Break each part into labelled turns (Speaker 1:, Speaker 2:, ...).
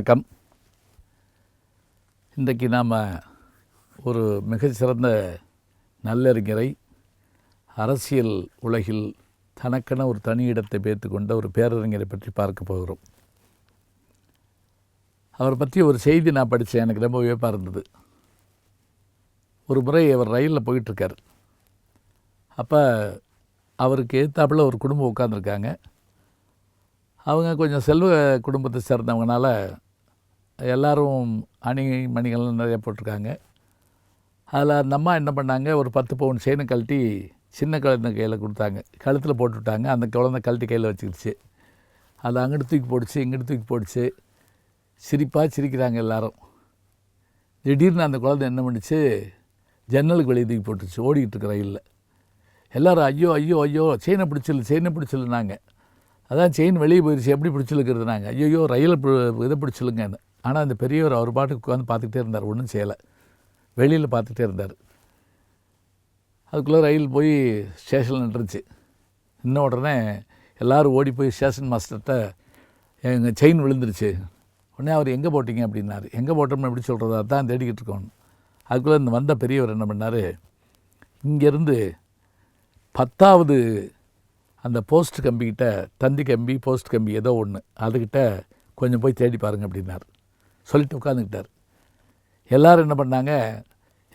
Speaker 1: வணக்கம். இன்றைக்கு நாம் ஒரு மிகச்சிறந்த நல்லறிஞரை, அரசியல் உலகில் தனக்கென ஒரு தனி இடத்தை பேர்த்து கொண்ட ஒரு பேரறிஞரை பற்றி பார்க்க போகிறோம். அவரை பற்றி ஒரு செய்தி நான் படித்தேன், எனக்கு ரொம்ப வியப்பாக இருந்தது. ஒரு முறை அவர் ரயிலில் போயிட்டுருக்கார். அப்போ அவருக்கு எதிர்த்தாப்புல ஒரு குடும்பம் உட்காந்துருக்காங்க. அவங்க கொஞ்சம் செல்வ குடும்பத்தை சேர்ந்தவங்கனால எல்லோரும் அணி மணிகள்லாம் நிறையா போட்டிருக்காங்க. அதில் அந்த அம்மா என்ன பண்ணாங்க, ஒரு 10 பவுன் செயினை கழட்டி சின்ன குழந்தை கையில் கொடுத்தாங்க. கழுத்தில் போட்டுவிட்டாங்க. அந்த குழந்தை கழட்டி கையில் வச்சுக்கிடுச்சு. அதை அங்கிட்டு தூக்கி போடுச்சு, இங்கிட்டு தூக்கி போடுச்சு. சிரிப்பாக சிரிக்கிறாங்க எல்லோரும். திடீர்னு அந்த குழந்தை என்ன பண்ணிச்சு, ஜன்னலுக்கு வெளியே தூக்கி போட்டுச்சு. ஓடிக்கிட்டு இருக்க ரயிலில் எல்லோரும் ஐயோ ஐயோ ஐயோ செயினை பிடிச்சில்லுனாங்க. அதான் செயின் வெளியே போயிடுச்சு, எப்படி பிடிச்சிருக்கிறதுனாங்க. ஐயோ ரயிலை இதை பிடிச்சிலுங்கன்னு. ஆனால் அந்த பெரியவர் அவர் பாட்டுக்கு உட்காந்து பார்த்துக்கிட்டே இருந்தார், ஒன்றும் செய்யலை. வெளியில் பார்த்துக்கிட்டே இருந்தார். அதுக்குள்ளே ரயில் போய் ஸ்டேஷனில் நின்றுச்சு. இன்னும் உடனே எல்லோரும் ஓடி போய் ஸ்டேஷன் மாஸ்டர்கிட்ட எங்கள் செயின் விழுந்துருச்சு. உடனே அவர் எங்கே போட்டிங்க அப்படின்னாரு. எங்கே போட்டோம்னு எப்படி சொல்கிறது, அதான் தேடிக்கிட்டு இருக்கோம். அதுக்குள்ளே இந்த வந்த பெரியவர் என்ன பண்ணார், இங்கேருந்து 10வது அந்த போஸ்ட் கம்பிக்கிட்ட, தந்தி கம்பி போஸ்ட் கம்பி ஏதோ ஒன்று, அதுக்கிட்ட கொஞ்சம் போய் தேடி பாருங்கள் அப்படின்னார். சொல்லிட்டு உட்காந்துக்கிட்டார். எல்லோரும் என்ன பண்ணாங்க,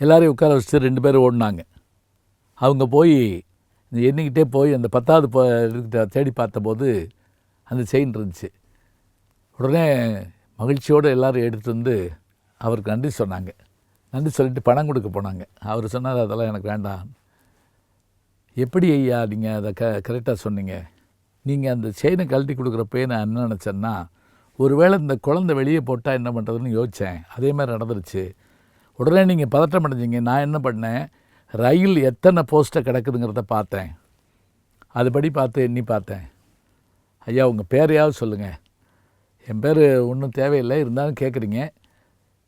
Speaker 1: எல்லோரையும் உட்கார வச்சுட்டு 2 பேரும் ஓடினாங்க. அவங்க போய் எண்ணிக்கிட்டே போய் அந்த 10வது தேடி பார்த்தபோது அந்த செயின் இருந்துச்சு. உடனே மகிழ்ச்சியோடு எல்லோரும் எடுத்துகிட்டு வந்து அவருக்கு நன்றி சொன்னாங்க. நன்றி சொல்லிட்டு பணம் கொடுக்க போனாங்க. அவர் சொன்னார், அதெல்லாம் எனக்கு வேண்டாம். எப்படி ஐயா நீங்கள் அதை கரெக்டாக சொன்னீங்க. நீங்கள் அந்த செயினை கழட்டி கொடுக்குறப்பே நான் என்ன நினச்சேன்னா, ஒருவேளை இந்த குழந்தை வெளியே போட்டால் என்ன பண்ணுறதுன்னு யோசித்தேன். அதே மாதிரி நடந்துருச்சு. உடனே நீங்கள் பதட்டம் அடைஞ்சிங்க. நான் என்ன பண்ணேன், ரயில் எத்தனை போஸ்ட்டை கிடக்குதுங்கிறத பார்த்தேன். அதுபடி எண்ணி பார்த்தேன். ஐயா உங்கள் பேரையாவது சொல்லுங்கள். என் பேர் ஒன்றும் தேவையில்லை, இருந்தாலும் கேட்குறீங்க.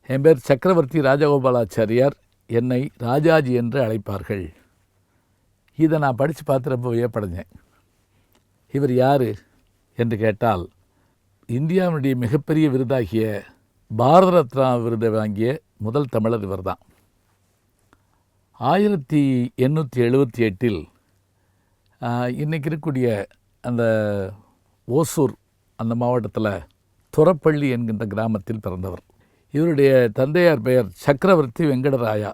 Speaker 1: என் பேர் சக்கரவர்த்தி ராஜகோபாலாச்சாரியார். என்னை ராஜாஜி என்று அழைப்பார்கள். இதை நான் படித்து பார்த்து ரொம்ப வியப்படைஞ்சேன். இவர் யார் என்று கேட்டால், இந்தியாவுடைய மிகப்பெரிய விருதாகிய பாரத ரத்னா விருதை வாங்கிய முதல் தமிழர் இவர் தான். 1878 இன்றைக்கி இருக்கக்கூடிய அந்த ஓசூர் அந்த மாவட்டத்தில் துறப்பள்ளி என்கின்ற கிராமத்தில் பிறந்தவர். இவருடைய தந்தையார் பெயர் சக்கரவர்த்தி வெங்கடராயா,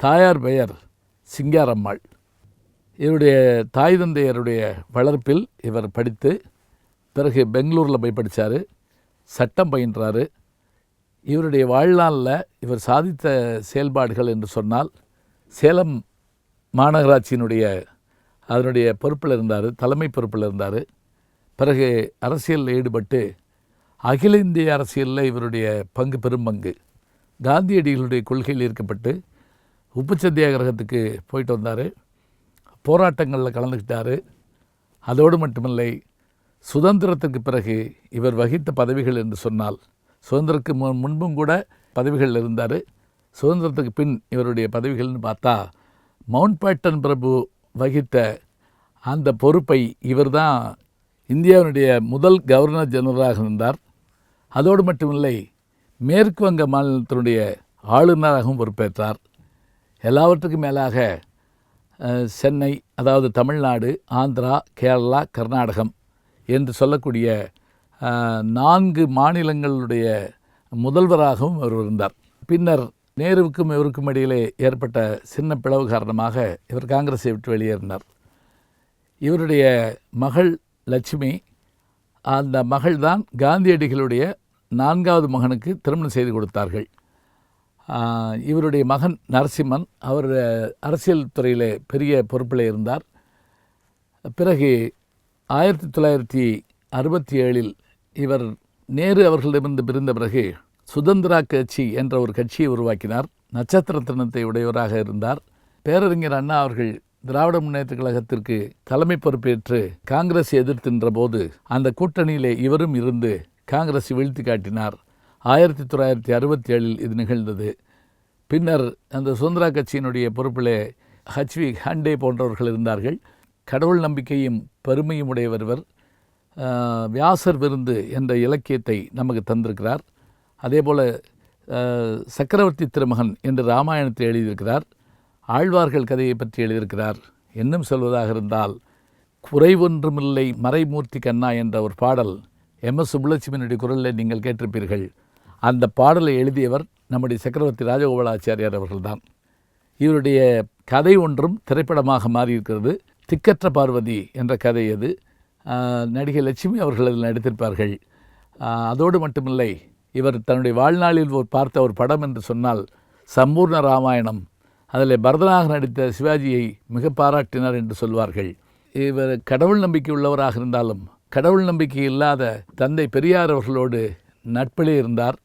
Speaker 1: தாயார் பெயர் சிங்காரம்மாள். இவருடைய தாய் தந்தையருடைய வளர்ப்பில் இவர் படித்து பிறகு பெங்களூரில் போய் படித்தார், சட்டம் பயின்றார். இவருடைய வாழ்நாளில் இவர் சாதித்த செயல்பாடுகள் என்று சொன்னால், சேலம் மாநகராட்சியினுடைய அதனுடைய பொறுப்பில் இருந்தார், தலைமை பொறுப்பில் இருந்தார். பிறகு அரசியலில் ஈடுபட்டு அகில இந்திய அரசியலில் இவருடைய பெரும்பங்கு காந்தியடிகளுடைய கொள்கையில் ஈர்க்கப்பட்டு உப்பு சத்தியாகிரகத்துக்கு போயிட்டு வந்தார். போராட்டங்களில் கலந்துக்கிட்டார். அதோடு மட்டுமில்லை, சுதந்திரத்துக்கு பிறகு இவர் வகித்த பதவிகள் என்று சொன்னால், சுதந்திரத்துக்கு முன்பும் கூட பதவிகள் இருந்தார். சுதந்திரத்துக்கு பின் இவருடைய பதவிகள்னு பார்த்தா, மவுண்ட் பேட்டன் பிரபு வகித்த அந்த பொறுப்பை இவர் தான் இந்தியாவுடைய முதல் கவர்னர் ஜெனரலாக இருந்தார். அதோடு மட்டுமில்லை, மேற்கு வங்க மாநிலத்தினுடைய ஆளுநராகவும் பொறுப்பேற்றார். எல்லாவற்றுக்கும் மேலாக சென்னை, அதாவது தமிழ்நாடு, ஆந்திரா, கேரளா, கர்நாடகம் என்று சொல்லக்கூடிய 4 மாநிலங்களுடைய முதல்வராகவும் அவர் இருந்தார். பின்னர் நேருவுக்கும் இவருக்கும் இடையிலே ஏற்பட்ட சின்ன பிளவு காரணமாக இவர் காங்கிரஸை விட்டு வெளியேறினார். இவருடைய மகள் லட்சுமி, அந்த மகள் தான் காந்தியடிகளுடைய 4வது மகனுக்கு திருமணம் செய்து கொடுத்தார்கள். இவருடைய மகன் நரசிம்மன், அவர் அரசியல் துறையில் பெரிய பொறுப்பில் இருந்தார். பிறகு 1967 இவர் நேரு அவர்களிடமிருந்து பிரிந்த பிறகு சுதந்திரா கட்சி என்ற ஒரு கட்சியை உருவாக்கினார். நட்சத்திர தினத்தை உடையவராக இருந்தார். பேரறிஞர் அண்ணா அவர்கள் திராவிட முன்னேற்ற கழகத்திற்கு தலைமை பொறுப்பேற்று காங்கிரஸ் எதிர்த்தின்ற போது அந்த கூட்டணியிலே இவரும் இருந்து காங்கிரஸை வீழ்த்தி காட்டினார். 1967 இது நிகழ்ந்தது. பின்னர் அந்த சுதந்திரா கட்சியினுடைய பொறுப்பிலே ஹச்வி ஹண்டே போன்றவர்கள் இருந்தார்கள். கடவுள் நம்பிக்கையும் பெருமையும் உடையவர். வியாசர் விருந்து என்ற இலக்கியத்தை நமக்கு தந்திருக்கிறார். அதே போல் சக்கரவர்த்தி திருமகன் என்று ராமாயணத்தை எழுதியிருக்கிறார். ஆழ்வார்கள் கதையை பற்றி எழுதியிருக்கிறார். இன்னும் சொல்வதாக இருந்தால் குறைவொன்றுமில்லை மறைமூர்த்தி கண்ணா என்ற ஒரு பாடல் எம்.எஸ். சுப்புலட்சுமியினுடைய குரலில் நீங்கள் கேட்டிருப்பீர்கள். அந்த பாடலை எழுதியவர் நம்முடைய சக்கரவர்த்தி ராஜகோபாலாச்சாரியார் அவர்கள்தான். இவருடைய கதை ஒன்றும் திரைப்படமாக மாறியிருக்கிறது. திக்கற்ற பார்வதி என்ற கதை அது. நடிகை லட்சுமி அவர்கள் அதில் நடித்திருப்பார்கள். அதோடு மட்டுமில்லை, இவர் தன்னுடைய வாழ்நாளில் பார்த்த ஒரு படம் என்று சொன்னால் சம்பூர்ண ராமாயணம். அதில் பரதனாக நடித்த சிவாஜியை மிக பாராட்டினார் என்று சொல்வார்கள். இவர் கடவுள் நம்பிக்கை உள்ளவராக இருந்தாலும் கடவுள் நம்பிக்கை இல்லாத தந்தை பெரியார் அவர்களோடு நட்பிலே இருந்தார்.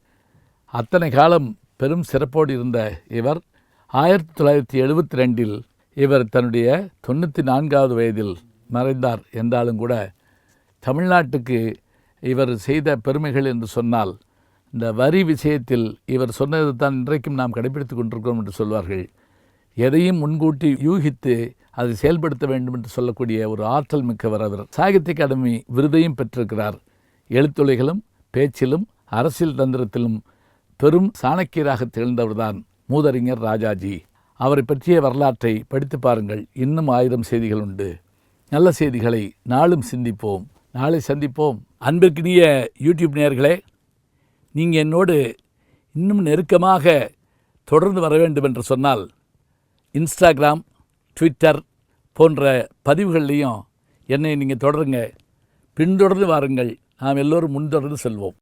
Speaker 1: அத்தனை காலம் பெரும் சிறப்போடு இருந்த இவர் 1972 இவர் தன்னுடைய 94வது வயதில் மறைந்தார். என்றாலும் கூட தமிழ்நாட்டுக்கு இவர் செய்த பெருமைகள் என்று சொன்னால் இந்த வரி விஷயத்தில் இவர் சொன்னது தான் இன்றைக்கும் நாம் கடைபிடித்து கொண்டிருக்கிறோம் என்று சொல்வார்கள். எதையும் முன்கூட்டி யூகித்து அதை செயல்படுத்த வேண்டும் என்று சொல்லக்கூடிய ஒரு ஆற்றல் மிக்கவர் அவர். சாகித்ய அகாடமி விருதையும் பெற்றிருக்கிறார். எழுத்துலைகளும் பேச்சிலும் அரசியல் தந்திரத்திலும் பெரும் சாணக்கியராக திகழ்ந்தவர்தான் மூதறிஞர் ராஜாஜி. அவரை பற்றிய வரலாற்றை படித்து பாருங்கள். இன்னும் 1000 செய்திகள் உண்டு. நல்ல செய்திகளை நாளும் சிந்திப்போம். நாளை சந்திப்போம். அன்பிற்கினிய யூடியூப் நேயர்களே, நீங்கள் என்னோடு இன்னும் நெருக்கமாக தொடர்ந்து வர வேண்டும் என்று சொன்னால் இன்ஸ்டாகிராம், ட்விட்டர் போன்ற பதிவுகள்லையும் என்னை நீங்கள் தொடருங்க. பின்தொடர்ந்து வாருங்கள். நாம் எல்லோரும் முன்தொடர்ந்து செல்வோம்.